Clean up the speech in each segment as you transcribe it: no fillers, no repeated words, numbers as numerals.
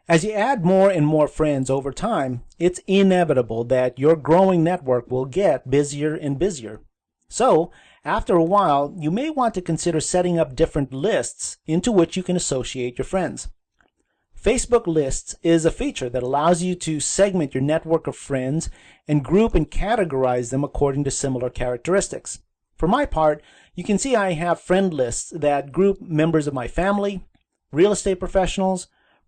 As you add more and more friends over time, it's inevitable that your growing network will get busier and busier. So, after a while, you may want to consider setting up different lists into which you can associate your friends. Facebook Lists is a feature that allows you to segment your network of friends and group and categorize them according to similar characteristics. For my part, you can see I have friend lists that group members of my family, real estate professionals,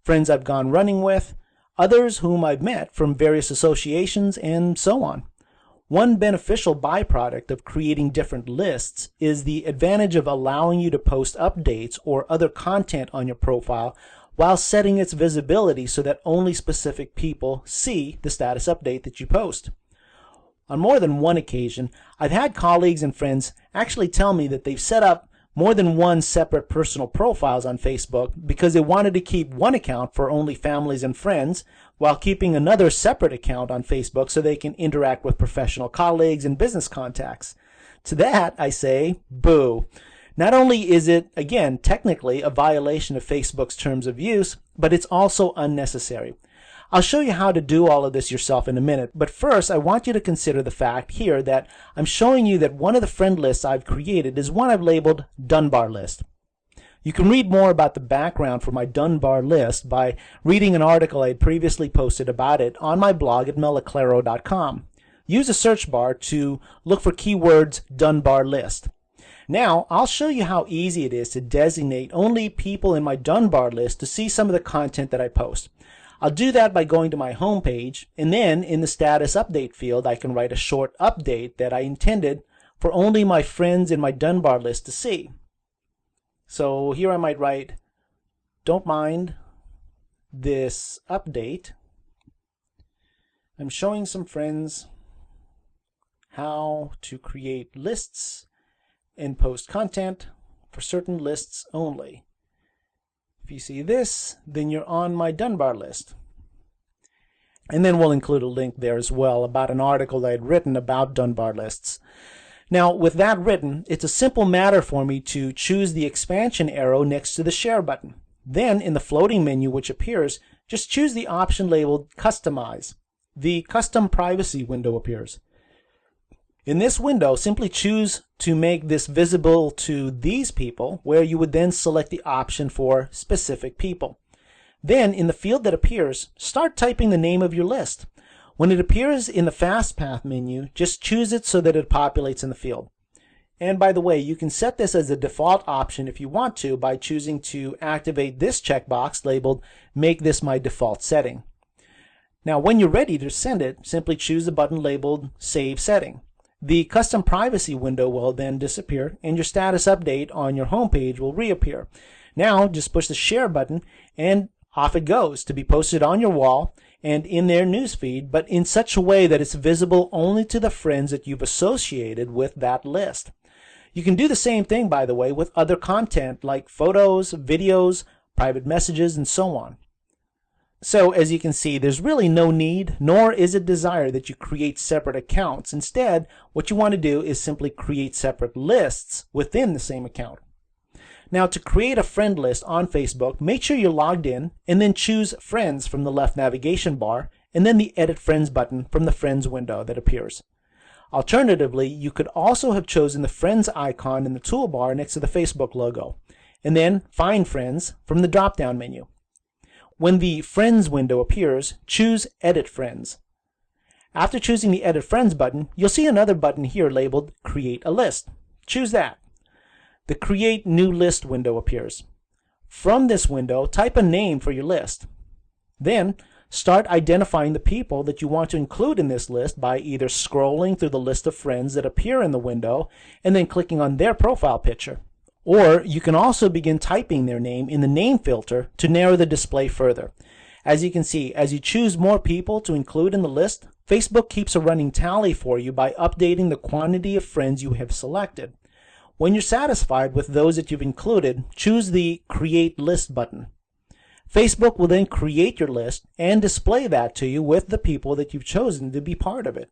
friends I've gone running with, others whom I've met from various associations, and so on. One beneficial byproduct of creating different lists is the advantage of allowing you to post updates or other content on your profile while setting its visibility so that only specific people see the status update that you post. On more than one occasion, I've had colleagues and friends actually tell me that they've set up more than one separate personal profiles on Facebook because they wanted to keep one account for only families and friends while keeping another separate account on Facebook so they can interact with professional colleagues and business contacts. To that, I say, boo. Not only is it, again, technically a violation of Facebook's terms of use, but it's also unnecessary. I'll show you how to do all of this yourself in a minute, but first I want you to consider the fact here that I'm showing you that one of the friend lists I've created is one I've labeled Dunbar List. You can read more about the background for my Dunbar List by reading an article I had previously posted about it on my blog at melaclaro.com. Use a search bar to look for keywords Dunbar List. Now, I'll show you how easy it is to designate only people in my Dunbar List to see some of the content that I post. I'll do that by going to my home page, and then in the status update field I can write a short update that I intended for only my friends in my Dunbar List to see. So here I might write, don't mind this update. I'm showing some friends how to create lists and post content for certain lists only. If you see this, then you're on my Dunbar List. And then we'll include a link there as well about an article I had written about Dunbar Lists. Now, with that written, it's a simple matter for me to choose the expansion arrow next to the share button. Then, in the floating menu which appears, just choose the option labeled Customize. The Custom Privacy window appears. In this window, simply choose to make this visible to these people, where you would then select the option for specific people. Then, in the field that appears, start typing the name of your list. When it appears in the Fast Path menu, just choose it so that it populates in the field. And by the way, you can set this as a default option if you want to by choosing to activate this checkbox labeled Make this my default setting. Now, when you're ready to send it, simply choose the button labeled Save Setting. The Custom Privacy window will then disappear and your status update on your home page will reappear. Now just push the share button and off it goes to be posted on your wall and in their newsfeed, but in such a way that it's visible only to the friends that you've associated with that list. You can do the same thing, by the way, with other content like photos, videos, private messages, and so on. So, as you can see, there's really no need, nor is it desired that you create separate accounts. Instead, what you want to do is simply create separate lists within the same account. Now, to create a friend list on Facebook, make sure you're logged in, and then choose Friends from the left navigation bar, and then the Edit Friends button from the Friends window that appears. Alternatively, you could also have chosen the Friends icon in the toolbar next to the Facebook logo, and then Find Friends from the drop-down menu. When the Friends window appears, choose Edit Friends. After choosing the Edit Friends button, you'll see another button here labeled Create a List. Choose that. The Create New List window appears. From this window, type a name for your list. Then, start identifying the people that you want to include in this list by either scrolling through the list of friends that appear in the window and then clicking on their profile picture. Or you can also begin typing their name in the name filter to narrow the display further. As you can see, as you choose more people to include in the list, Facebook keeps a running tally for you by updating the quantity of friends you have selected. When you're satisfied with those that you've included, choose the Create List button. Facebook will then create your list and display that to you with the people that you've chosen to be part of it.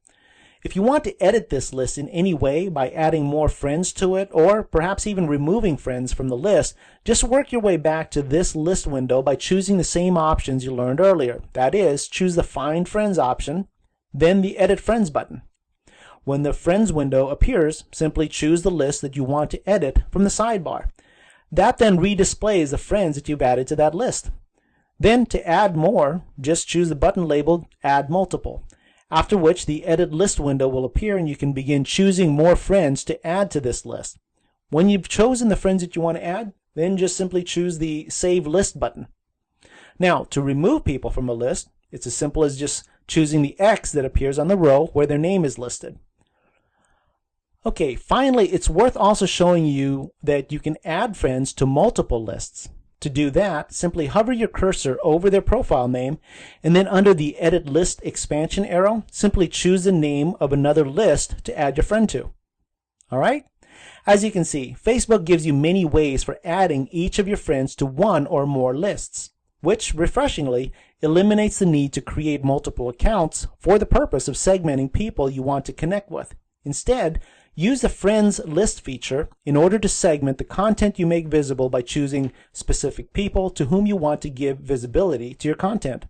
If you want to edit this list in any way by adding more friends to it, or perhaps even removing friends from the list, just work your way back to this list window by choosing the same options you learned earlier. That is, choose the Find Friends option, then the Edit Friends button. When the Friends window appears, simply choose the list that you want to edit from the sidebar. That then redisplays the friends that you've added to that list. Then, to add more, just choose the button labeled Add Multiple, after which the Edit List window will appear and you can begin choosing more friends to add to this list. When you've chosen the friends that you want to add, then just simply choose the Save List button. Now, to remove people from a list, it's as simple as just choosing the X that appears on the row where their name is listed. Okay, finally, it's worth also showing you that you can add friends to multiple lists. To do that, simply hover your cursor over their profile name, and then under the Edit List expansion arrow, simply choose the name of another list to add your friend to. Alright? As you can see, Facebook gives you many ways for adding each of your friends to one or more lists, which, refreshingly, eliminates the need to create multiple accounts for the purpose of segmenting people you want to connect with. Instead, use the Friends List feature in order to segment the content you make visible by choosing specific people to whom you want to give visibility to your content.